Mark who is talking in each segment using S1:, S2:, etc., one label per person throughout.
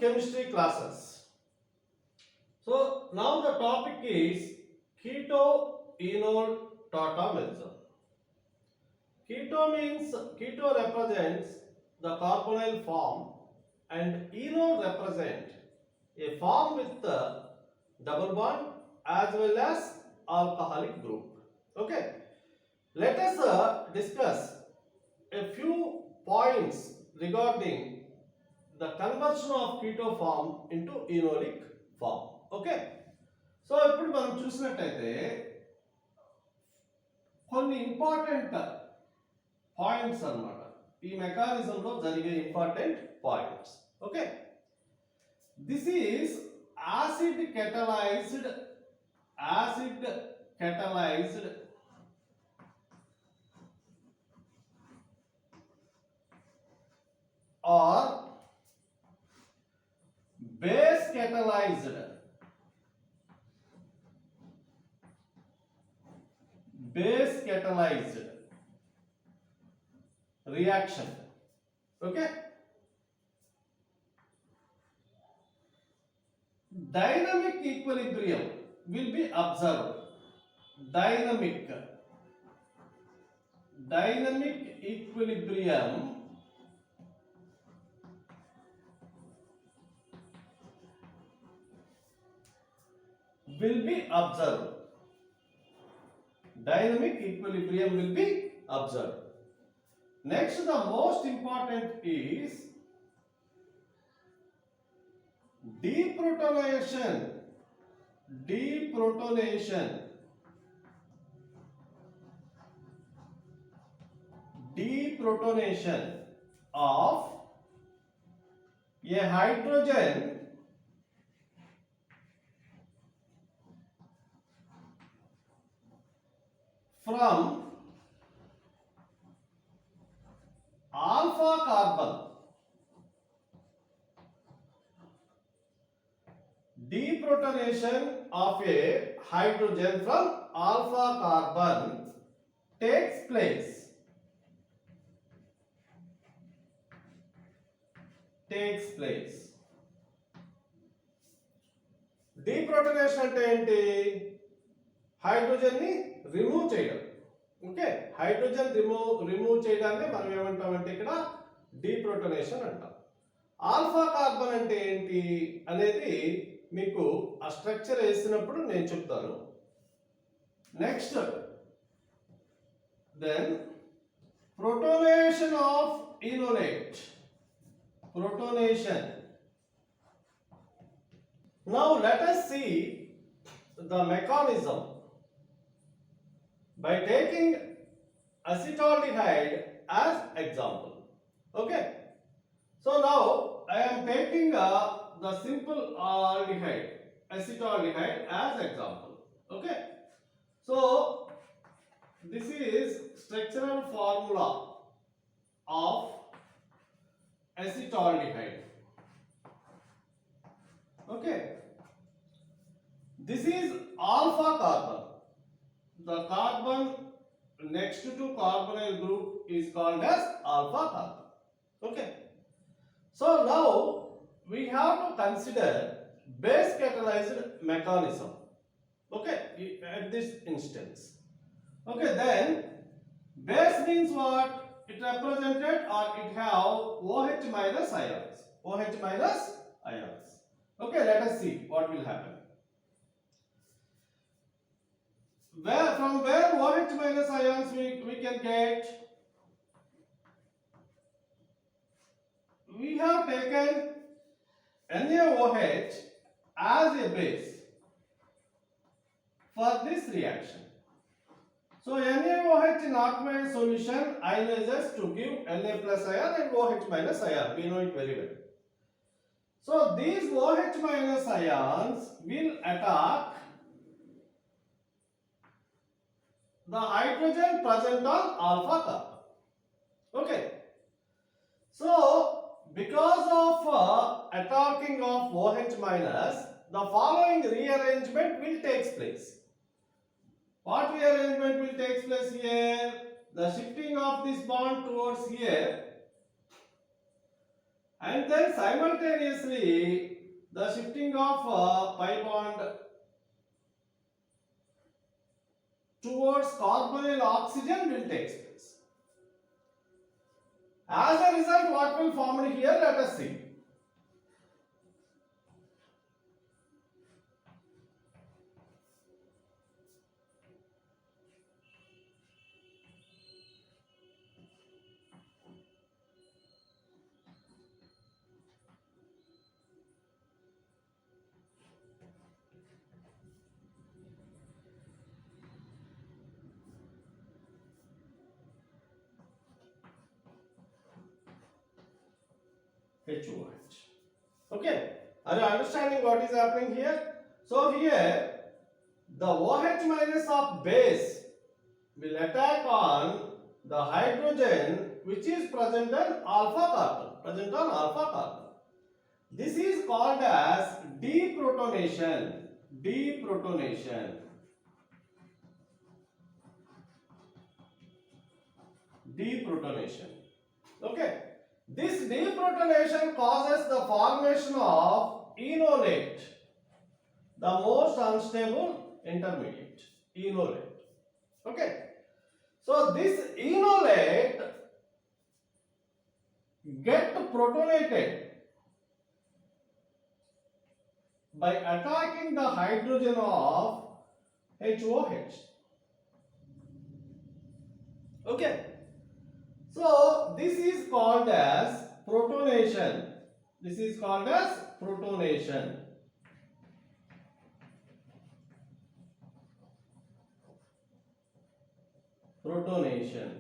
S1: chemistry classes. So now the topic is keto-enol tautomerism. Keto represents the carbonyl form and enol represent a form with the double bond as well as alcoholic group. Okay, let us discuss a few points regarding the conversion of keto form into enolic form. Okay, so ఇప్పుడు మనం చూసినట్టయితే కొన్ని important points అన్నమాట ఈ మెకానిజంలో జరిగే important points. Okay, this is acid catalyzed or base catalyzed reaction. Okay, dynamic equilibrium will be observed. Dynamic equilibrium will be observed. Dynamic equilibrium will be observed. Next, the most important is deprotonation of a hydrogen from alpha carbon. Deprotonation of a hydrogen from alpha carbon takes place. Deprotonation అంటే ఏంటి? Hydrogen ని remove చేయడం. Okay, hydrogen remove చేయడాన్ని మనం ఏమంటామంటే ఇక్కడ డీప్రోటోనేషన్ అంటాం. Alpha carbon అంటే ఏంటి అనేది మీకు ఆ స్ట్రక్చర్ వేసినప్పుడు నేను చెప్తాను. Next then protonation of enolate. Now let us see the mechanism by taking acetaldehyde as example. Okay, so now I am taking the simple aldehyde, acetaldehyde as example. Okay, so this is structural formula of acetaldehyde. Okay, this is alpha carbon. The carbon next to carbonyl group is called as alpha carbon. Okay, so now we have to consider base catalyzed mechanism. Okay, at this instance. Okay, then base means what? It represented or it have OH minus ions. Okay, let us see what will happen. From where OH minus ions we can get? We have taken NaOH as a base for this reaction. So NaOH in aqueous solution ionizes to give Na plus ion and OH minus ion. We know it very well. So these OH minus ions will attack the hydrogen present on alpha carbon. Okay, so because of attacking of OH minus, the following rearrangement will take place. What rearrangement will take place here? The shifting of this bond towards here and then simultaneously the shifting of pi bond towards carbonyl oxygen will take place. As a result, what will form here? Let us see. HOH. Okay. Are you understanding what is happening here? So here the OH minus of base will attack on the hydrogen which is present on alpha carbon. This is called as deprotonation. Deprotonation. Deprotonation. Okay. This deprotonation causes the formation of enolate, the most unstable intermediate. Enolate. Okay. So this enolate get protonated by attacking the hydrogen of HOH. Okay. So this is called as protonation. This is called as protonation. Protonation.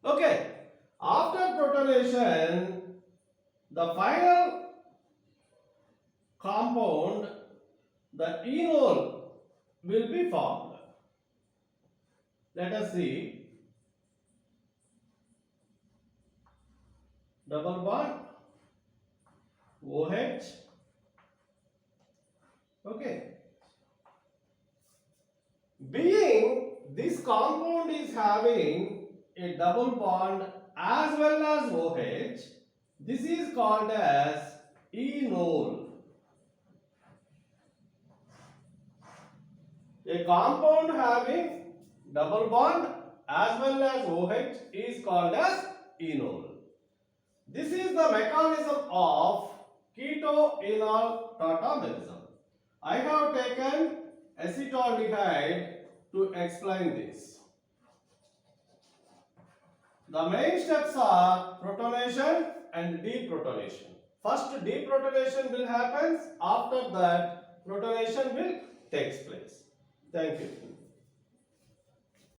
S1: Okay. After protonation, the final compound, the enol, will be formed. Let us see. Double bond OH. Okay. Being this compound is having a double bond as well as OH, this is called as enol. A compound having double bond as well as OH is called as enol. This is the mechanism of keto-enol tautomerism. I have taken acetaldehyde to explain this. The main steps are protonation and deprotonation. First deprotonation will happen, after that protonation will take place. Thank you.